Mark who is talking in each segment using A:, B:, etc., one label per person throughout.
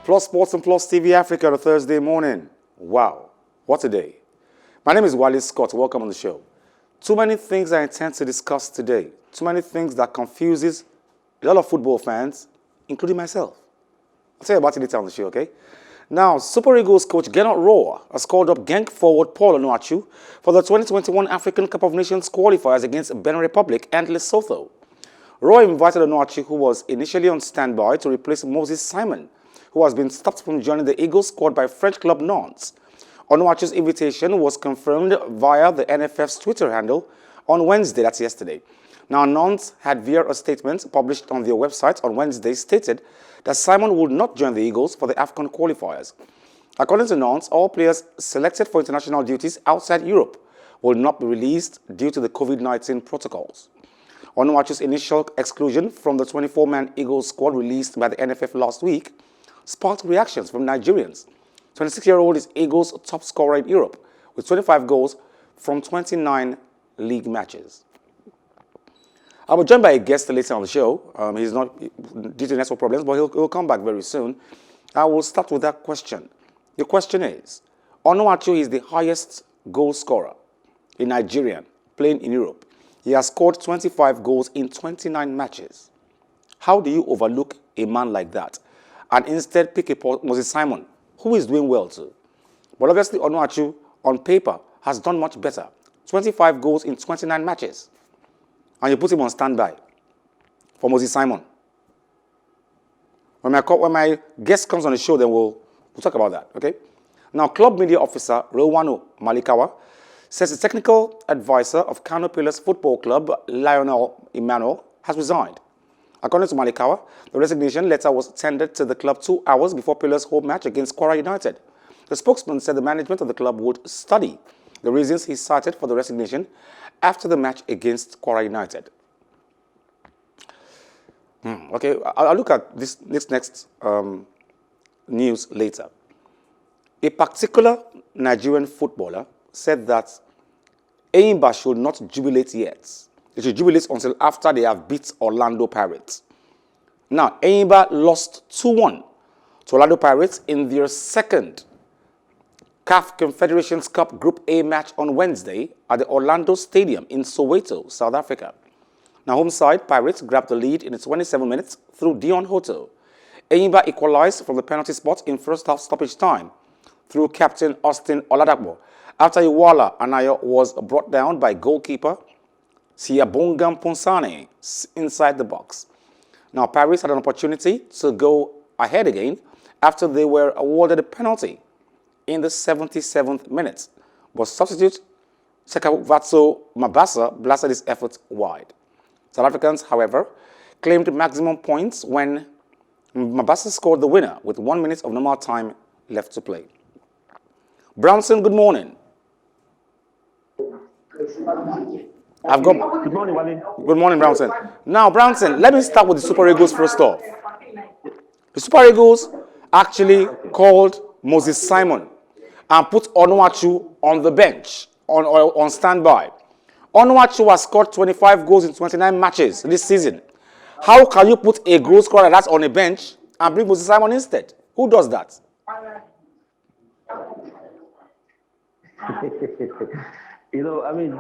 A: Plus Sports and Plus TV Africa on a Thursday morning. Wow, what a day. My name is Wale Scott. Welcome on the show. Too many things I intend to discuss today. Too many things that confuses a lot of football fans, including myself. I'll tell you about it later on the show, okay? Now, Super Eagles coach Gernot Rohr has called up Genk forward Paul Onuachu for the 2021 African Cup of Nations qualifiers against Benin Republic and Lesotho. Rohr invited Onuachu, who was initially on standby, to replace Moses Simon, who has been stopped from joining the Eagles squad by French club Nantes. Onuachu's invitation was confirmed via the NFF's Twitter handle on Wednesday, that's yesterday. Now, Nantes had via a statement published on their website on Wednesday stated that Simon would not join the Eagles for the AFCON qualifiers. According to Nantes, all players selected for international duties outside Europe will not be released due to the COVID-19 protocols. Onuachu's initial exclusion from the 24-man Eagles squad released by the NFF last week sparked reactions from Nigerians. 26-year-old is Eagles' top scorer in Europe with 25 goals from 29 league matches. I will join by a guest later on the show. He's not due to network problems, but he'll come back very soon. I will start with that question. The question is, Onuachu is the highest goal scorer in Nigeria playing in Europe. He has scored 25 goals in 29 matches. How do you overlook a man like that and instead pick a Moses Simon, who is doing well too? But obviously Onuachu, on paper, has done much better. 25 goals in 29 matches. And you put him on standby for Moses Simon. When my guest comes on the show, then we'll talk about that, okay? Now, club media officer Rilwanu Malikawa says the technical advisor of Kano Football Club, Lionel, Emmanuel, has resigned. According to Malikawa, the resignation letter was tendered to the club 2 hours before Pillars' home match against Kwara United. The spokesman said the management of the club would study the reasons he cited for the resignation after the match against Kwara United. Okay, I'll look at this next news later. A particular Nigerian footballer said that Enyimba should not jubilate yet. They should jubilate until after they have beat Orlando Pirates. Now, Enyimba lost 2-1 to Orlando Pirates in their second CAF Confederations Cup Group A match on Wednesday at the Orlando Stadium in Soweto, South Africa. Now, home side Pirates grabbed the lead in 27 minutes through Dion Hoto. Enyimba equalized from the penalty spot in first half stoppage time through captain Austin Oladapo after Iwala Anayo was brought down by goalkeeper Siabongam Ponsane inside the box. Now, Paris had an opportunity to go ahead again after they were awarded a penalty in the 77th minute, but substitute Sekavatso Mabasa blasted his effort wide. South Africans, however, claimed maximum points when Mabasa scored the winner with 1 minute of normal time left to play. Brownson, good morning.
B: Good morning, Wale.
A: Good morning, Brownson. Now, Brownson, let me start with the Super Eagles first off. The Super Eagles actually called Moses Simon and put Onuachu on the bench, on standby. Onuachu has scored 25 goals in 29 matches this season. How can you put a goal scorer that's on a bench and bring Moses Simon instead? Who does that?
B: You know, I mean,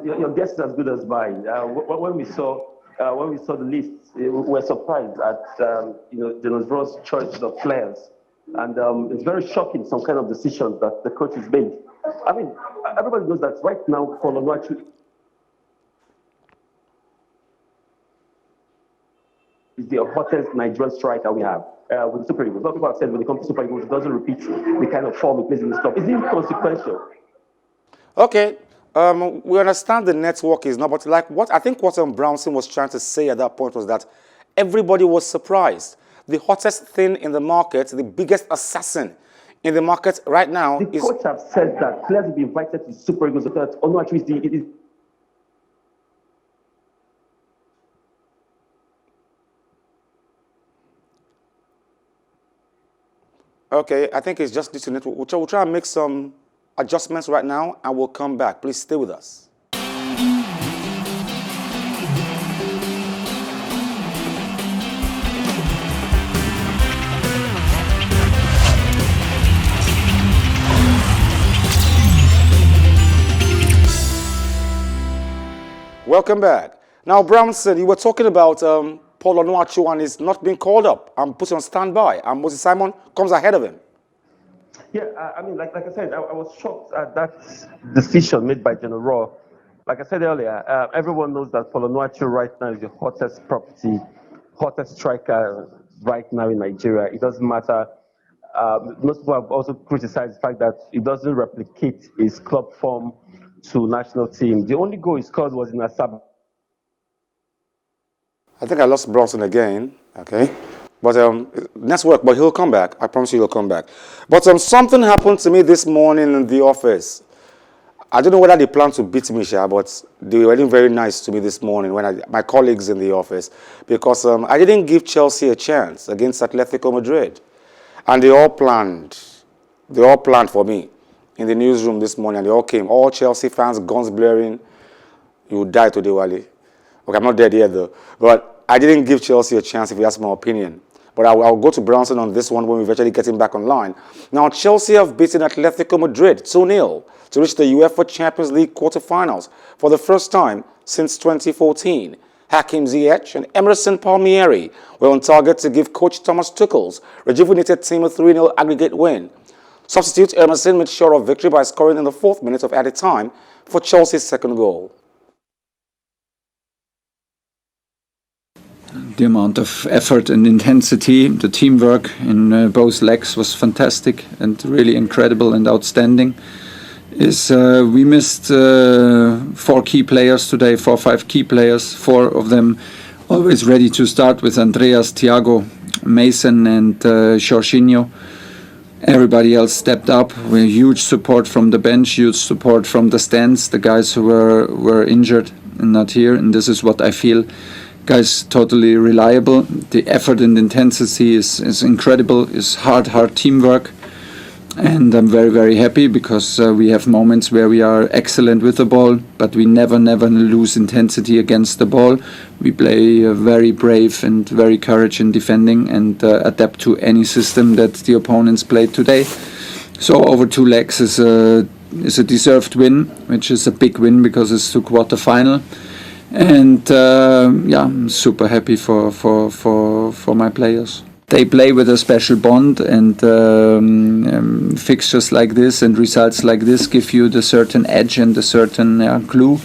B: your guess is as good as mine. When we saw the list, we were surprised at Gernot Rohr's choice of players, and it's very shocking some kind of decisions that the coach has made. I mean, everybody knows that right now, Paul Onuachu is the hottest Nigerian striker we have with the Super Eagles. A lot of people have said when it comes to Super Eagles, it doesn't repeat the kind of form he plays in the club. It's inconsequential.
A: Okay. We understand the network is not, but like what Brownson was trying to say at that point was that everybody was surprised. The hottest thing in the market, the biggest assassin in the market right now
B: is... The coach have said that players will be invited to Super Eagles, that Onuachu is the...
A: Okay, I think it's just due to network. We'll try and make some adjustments right now, and we'll come back. Please stay with us. Welcome back. Now, Brownson, you were talking about Paul Onuachu and he's not being called up and put on standby, and Moses Simon comes ahead of him.
B: Yeah, I mean, like I said, I was shocked at that decision made by Gernot Rohr. Like I said earlier, everyone knows that Paul Onuachu right now is the hottest property, hottest striker right now in Nigeria. It doesn't matter. Most people have also criticized the fact that he doesn't replicate his club form to national team. The only goal he scored was in Asaba.
A: I think I lost Brownson again. Okay. But next work, but he'll come back. I promise you he'll come back. But something happened to me this morning in the office. I don't know whether they plan to beat me, but they were very nice to me this morning when my colleagues in the office, because I didn't give Chelsea a chance against Atletico Madrid. And they all planned for me in the newsroom this morning, and they all came. All Chelsea fans, guns blaring. You will die today, Wally. Okay, I'm not dead yet, though. But I didn't give Chelsea a chance, if you ask my opinion. But I'll go to Brownson on this one when we eventually get him back online. Now, Chelsea have beaten Atletico Madrid 2-0 to reach the UEFA Champions League quarterfinals for the first time since 2014. Hakim Ziyech and Emerson Palmieri were on target to give coach Thomas Tuchel's rejuvenated team a 3-0 aggregate win. Substitute Emerson made sure of victory by scoring in the 4th minute of added time for Chelsea's second goal.
C: The amount of effort and intensity, the teamwork in both legs was fantastic and really incredible and outstanding. We missed 4 key players today, 4 or 5 key players, 4 of them always ready to start with Andreas, Thiago, Mason and Jorginho. Everybody else stepped up. We had huge support from the bench, huge support from the stands, the guys who were injured and not here, and this is what I feel. Guys totally reliable. The effort and intensity is incredible. It's hard teamwork, and I'm very happy because we have moments where we are excellent with the ball, but we never lose intensity against the ball. We play very brave and very courage in defending and adapt to any system that the opponents played today. So over 2 legs is a deserved win, which is a big win because it's the quarter-final. And yeah, I'm super happy for my players. They play with a special bond, and fixtures like this and results like this give you the certain edge and a certain clue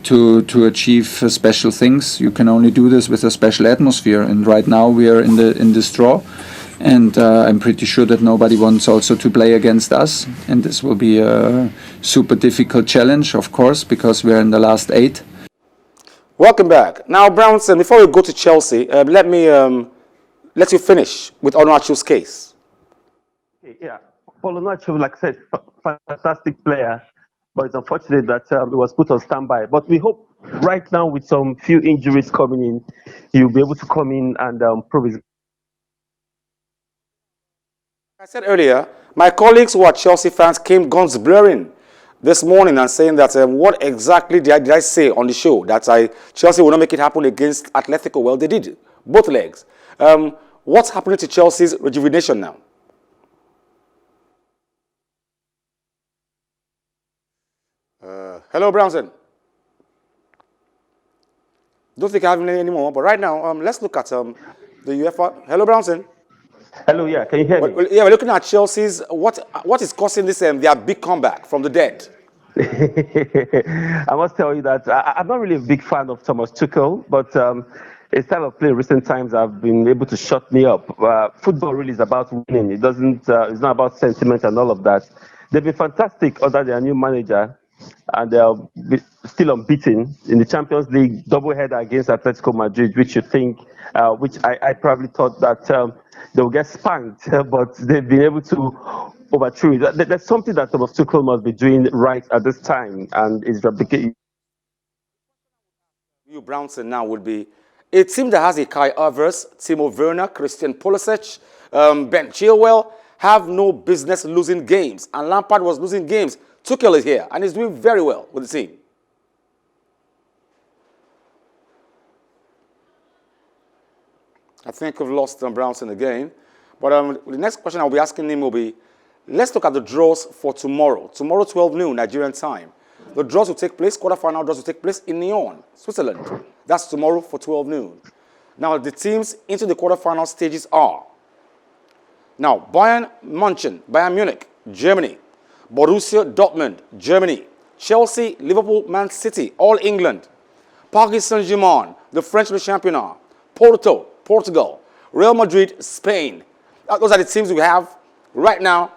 C: to achieve special things. You can only do this with a special atmosphere, and right now we are in this draw, and I'm pretty sure that nobody wants also to play against us, and this will be a super difficult challenge, of course, because we're in the last 8.
A: Welcome back. Now, Brownson, before we go to Chelsea, let you finish with Onuachu's case.
B: Yeah, Paul Onuachu, like I said, fantastic player, but it's unfortunate that he was put on standby. But we hope right now, with some few injuries coming in, he'll be able to come in and prove his.
A: I said earlier, my colleagues who are Chelsea fans came guns blaring this morning and saying that what exactly did I say on the show? That Chelsea will not make it happen against Atletico. Well, they did, both legs. What's happening to Chelsea's rejuvenation now? Hello, Brownson. Don't think I have any anymore, but right now, let's look at the UEFA. Hello, Brownson.
B: Hello, yeah, can you hear me?
A: Well, yeah, we're looking at Chelsea's. What is causing this their big comeback from the dead?
B: I must tell you that I'm not really a big fan of Thomas Tuchel, but his style of play in recent times have been able to shut me up. Football really is about winning. It doesn't. It's not about sentiment and all of that. They've been fantastic under their new manager, and they'll be still unbeaten in the Champions League doubleheader against Atletico Madrid, which I probably thought that they will get spanked, but they've been able to overthrow it. There's something that Thomas Tuchel must be doing right at this time, and is replicating.
A: You, Brownson, now would be a team that has a Kai Havertz, Timo Werner, Christian Pulisic, Ben Chilwell, have no business losing games. And Lampard was losing games. Tuchel is here, and he's doing very well with the team. I think we've lost Brownson again. But the next question I'll be asking him will be, let's look at the draws for tomorrow. Tomorrow, 12 noon, Nigerian time. The draws will take place, quarterfinal draws will take place in Lyon, Switzerland. That's tomorrow for 12 noon. Now, the teams into the quarterfinal stages are now Bayern Munich, Germany, Borussia Dortmund, Germany, Chelsea, Liverpool, Man City, all England, Paris Saint-Germain, the French championnat, Porto, Portugal, Real Madrid, Spain. Those are the teams we have right now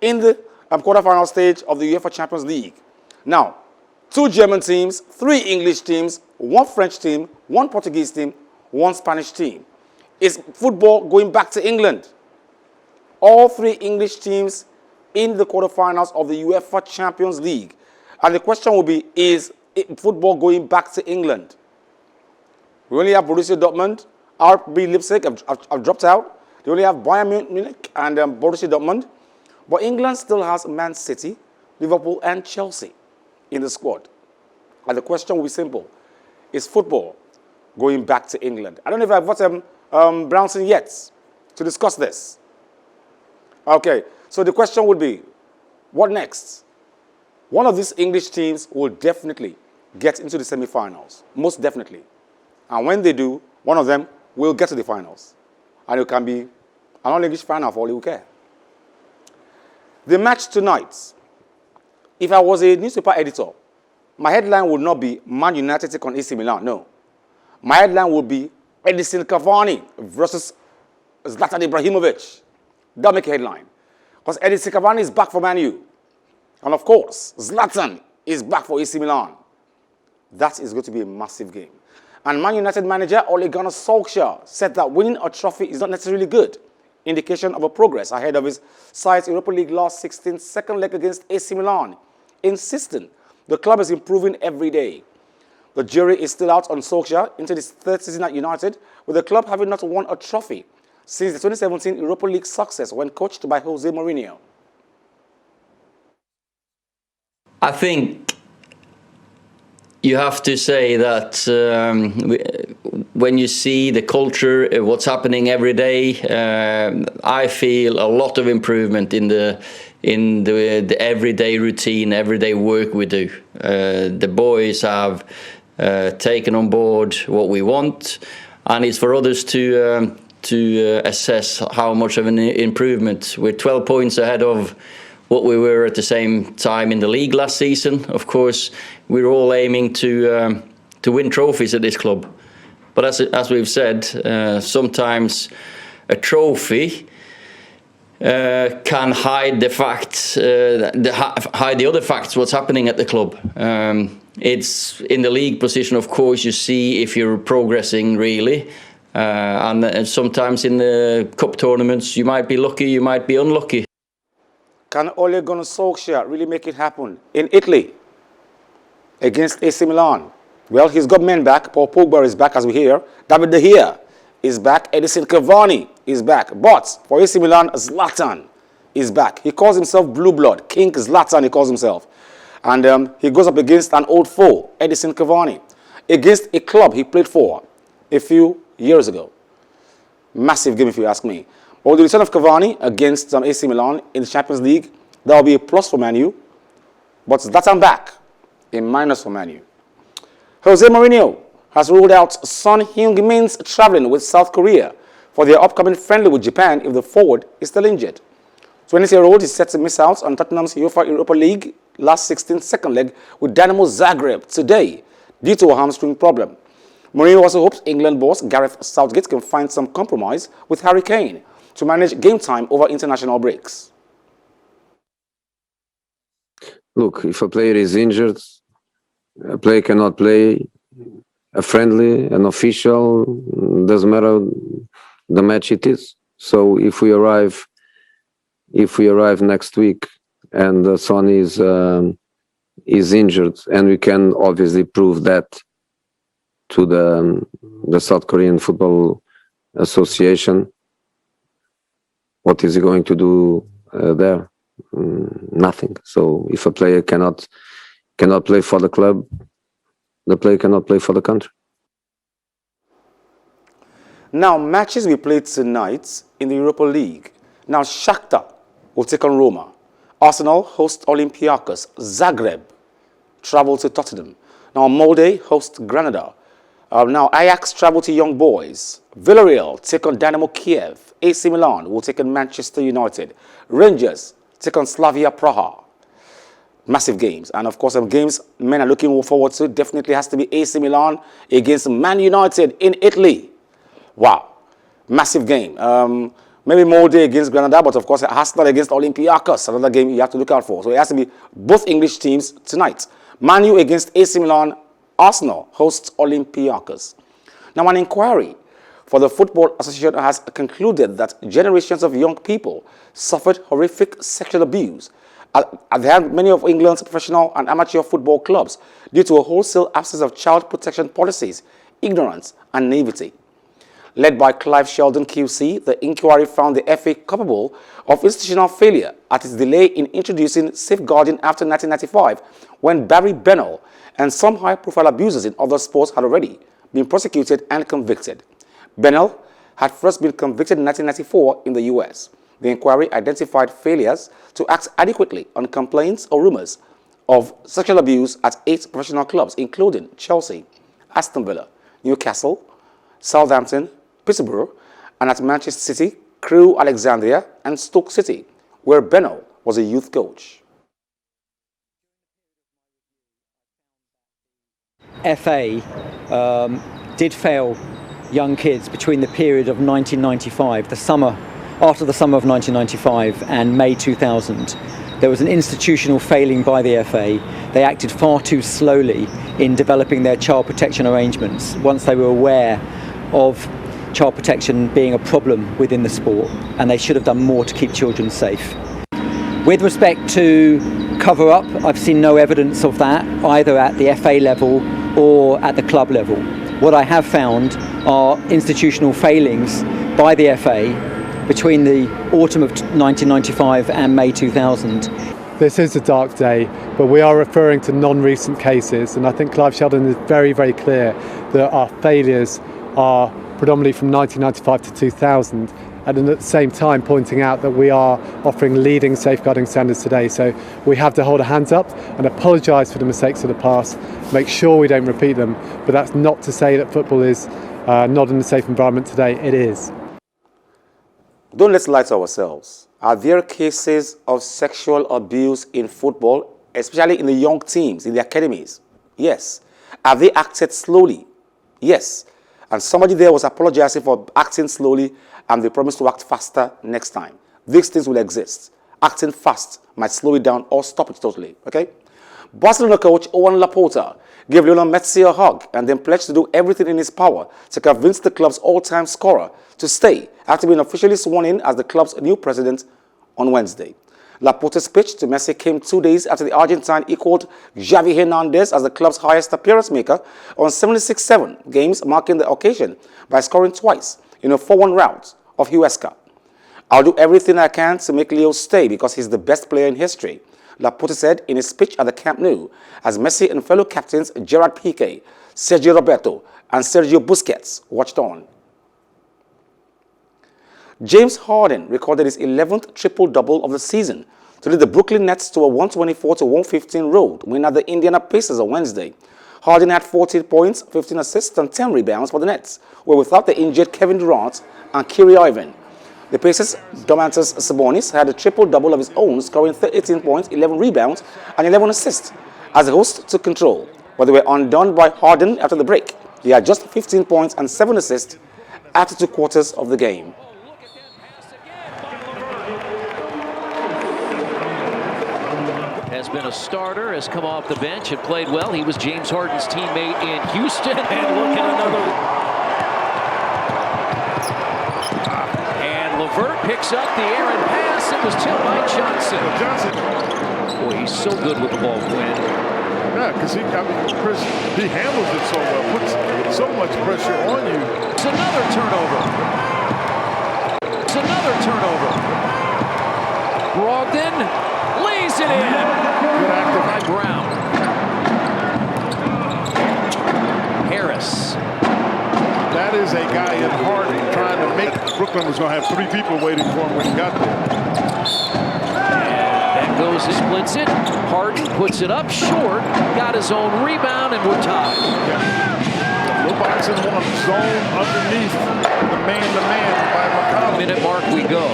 A: in the quarterfinal stage of the UEFA Champions League. Now, 2 German teams, 3 English teams, 1 French team, 1 Portuguese team, 1 Spanish team. Is football going back to England? All 3 English teams in the quarterfinals of the UEFA Champions League. And the question will be, is football going back to England? We only have Borussia Dortmund, RB Leipzig have dropped out. They only have Bayern Munich and Borussia Dortmund. But England still has Man City, Liverpool, and Chelsea in the squad. And the question will be simple. Is football going back to England? I don't know if I've got Brownson yet to discuss this. Okay, so the question would be, what next? One of these English teams will definitely get into the semi-finals, most definitely. And when they do, one of them will get to the finals. And it can be an all-English final for all you care. The match tonight, if I was a newspaper editor, my headline would not be Man United take on AC Milan, no. My headline would be Edinson Cavani versus Zlatan Ibrahimovic. That'll make a headline. Because Edinson Cavani is back for Man U. And of course, Zlatan is back for AC Milan. That is going to be a massive game. And Man United manager Ole Gunnar Solskjaer said that winning a trophy is not necessarily good. Indication of a progress ahead of his side's Europa League last 16 second leg against AC Milan, insisting the club is improving every day. The jury is still out on Solskjaer into his 3rd season at United, with the club having not won a trophy since the 2017 Europa League success when coached by Jose Mourinho.
D: I think you have to say that when you see the culture, what's happening every day, I feel a lot of improvement in the everyday routine, everyday work we do. The boys have taken on board what we want, and it's for others to assess how much of an improvement. We're 12 points ahead of what we were at the same time in the league last season. Of course, we're all aiming to win trophies at this club. But as we've said, sometimes a trophy can hide the facts, hide the other facts, what's happening at the club. It's in the league position, of course, you see if you're progressing really. And sometimes in the cup tournaments, you might be lucky, you might be unlucky.
A: Can Ole Gunnar Solskjaer really make it happen in Italy against AC Milan? Well, he's got men back. Paul Pogba is back, as we hear. David De Gea is back. Edinson Cavani is back. But for AC Milan, Zlatan is back. He calls himself Blue Blood. King Zlatan, he calls himself. And he goes up against an old foe, Edinson Cavani, against a club he played for a few years ago. Massive game, if you ask me. But with the return of Cavani against AC Milan in the Champions League, that will be a plus for Man U. But Zlatan back, a minus for Man U. Jose Mourinho has ruled out Son Heung-min's traveling with South Korea for their upcoming friendly with Japan if the forward is still injured. 20-year-old is set to miss out on Tottenham's UEFA Europa League last 16 second leg with Dynamo Zagreb today due to a hamstring problem. Mourinho also hopes England boss Gareth Southgate can find some compromise with Harry Kane to manage game time over international breaks.
E: Look, if a player is injured, a player cannot play a friendly, an official, doesn't matter the match it is. So if we arrive next week and the Son is injured, and we can obviously prove that to the South Korean Football Association, what is he going to do there? Nothing. So if a player cannot play for the club, the player cannot play for the country.
A: Now, matches we played tonight in the Europa League. Now, Shakhtar will take on Roma. Arsenal host Olympiacos. Zagreb travel to Tottenham. Now, Molde host Granada. Now, Ajax travel to Young Boys. Villarreal take on Dynamo Kiev. AC Milan will take on Manchester United. Rangers take on Slavia Praha. Massive games. And of course, some games men are looking forward to definitely has to be AC Milan against Man United in Italy. Wow. Massive game. Maybe Molde against Granada, but of course, Arsenal against Olympiacos, another game you have to look out for. So it has to be both English teams tonight. Man U against AC Milan. Arsenal hosts Olympiacos. Now, an inquiry for the Football Association has concluded that generations of young people suffered horrific sexual abuse at the hands of many of England's professional and amateur football clubs due to a wholesale absence of child protection policies, ignorance, and naivety. Led by Clive Sheldon QC, the inquiry found the FA culpable of institutional failure at its delay in introducing safeguarding after 1995, when Barry Bennell and some high-profile abusers in other sports had already been prosecuted and convicted. Bennell had first been convicted in 1994 in the US. The inquiry identified failures to act adequately on complaints or rumors of sexual abuse at 8 professional clubs, including Chelsea, Aston Villa, Newcastle, Southampton, Peterborough, and at Manchester City, Crewe Alexandria, and Stoke City, where Bennell was a youth coach.
F: FA did fail young kids between the period of 1995, after the summer of 1995 and May 2000. There was an institutional failing by the FA. They acted far too slowly in developing their child protection arrangements once they were aware of child protection being a problem within the sport, and they should have done more to keep children safe. With respect to cover-up, I've seen no evidence of that, either at the FA level or at the club level. What I have found are institutional failings by the FA between the autumn of 1995 and May 2000.
G: This is a dark day, but we are referring to non-recent cases, and I think Clive Sheldon is very, very clear that our failures are predominantly from 1995 to 2000, and at the same time pointing out that we are offering leading safeguarding standards today. So we have to hold our hands up and apologise for the mistakes of the past, make sure we don't repeat them, but that's not to say that football is not in a safe environment today. It is.
A: Don't let's lie to ourselves. Are there cases of sexual abuse in football, especially in the young teams, in the academies? Yes. Have they acted slowly? Yes. And somebody there was apologizing for acting slowly, and they promised to act faster next time. These things will exist. Acting fast might slow it down or stop it totally, okay? Barcelona coach Joan Laporta gave Lionel Messi a hug and then pledged to do everything in his power to convince the club's all-time scorer to stay after being officially sworn in as the club's new president on Wednesday. Laporta's speech to Messi came 2 days after the Argentine equaled Xavi Hernandez as the club's highest appearance maker on 76-7 games, marking the occasion by scoring twice in a 4-1 rout of Huesca. I'll do everything I can to make Leo stay because he's the best player in history, Laporta said in his speech at the Camp Nou, as Messi and fellow captains Gerard Piqué, Sergio Roberto, and Sergio Busquets watched on. James Harden recorded his 11th triple-double of the season to lead the Brooklyn Nets to a 124-115 road win at the Indiana Pacers on Wednesday. Harden had 14 points, 15 assists, and 10 rebounds for the Nets, were without the injured Kevin Durant and Kyrie Irving. The Pacers' Domantas Sabonis had a triple-double of his own, scoring 18 points, 11 rebounds, and 11 assists, as the hosts took control, but they were undone by Harden after the break. He had just 15 points and 7 assists after 2 quarters of the game.
H: Has been a starter, has come off the bench and played well. He was James Harden's teammate in Houston. And look at another. And LeVert picks up the errant pass. It was tipped by Johnson. Boy, he's so good with the ball, Quinn.
I: Yeah, because Chris, he handles it so well, puts so much pressure on you.
H: It's another turnover. It's another turnover. Brogdon lays it in.
I: Good active
H: By Brown. Harris.
I: That is a guy in Harden trying to make. Brooklyn was going to have 3 people waiting for him when he got there.
H: And that goes, splits it. Harden puts it up short. Got his own rebound, and we're tied.
I: Robots in one zone underneath the man-to-man by Malikawa.
H: Minute mark we go.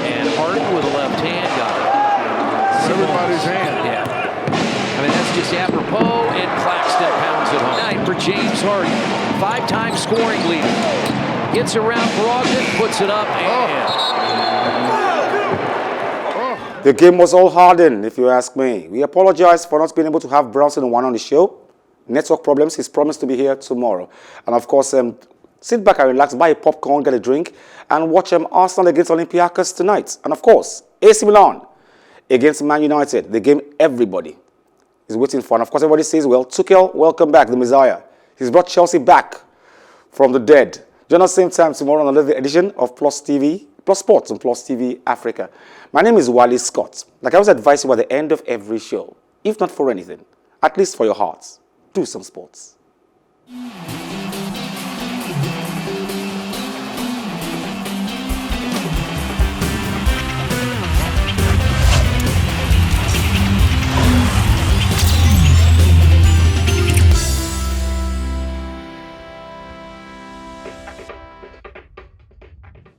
H: And Harden with a left hand got it.
I: Everybody's hand.
H: Yeah. I mean, that's just apropos, and Claxton pounds it home. Night for James Harden. 5-time scoring leader. Gets around Brogdon, puts it up, and...
A: The game was all Harden, if you ask me. We apologize for not being able to have Brownson and Nwanna on the show. Network problems. He's promised to be here tomorrow. And of course, sit back and relax, buy a popcorn, get a drink, and watch Arsenal against Olympiacos tonight. And of course, AC Milan against Man United, the game everybody is waiting for. And of course, everybody says, well, Tuchel, welcome back, the Messiah. He's brought Chelsea back from the dead. Join us same time tomorrow on another edition of Plus Sports on Plus TV Africa. My name is Wally Scott. Like I always advise you at the end of every show, if not for anything, at least for your hearts, do some sports.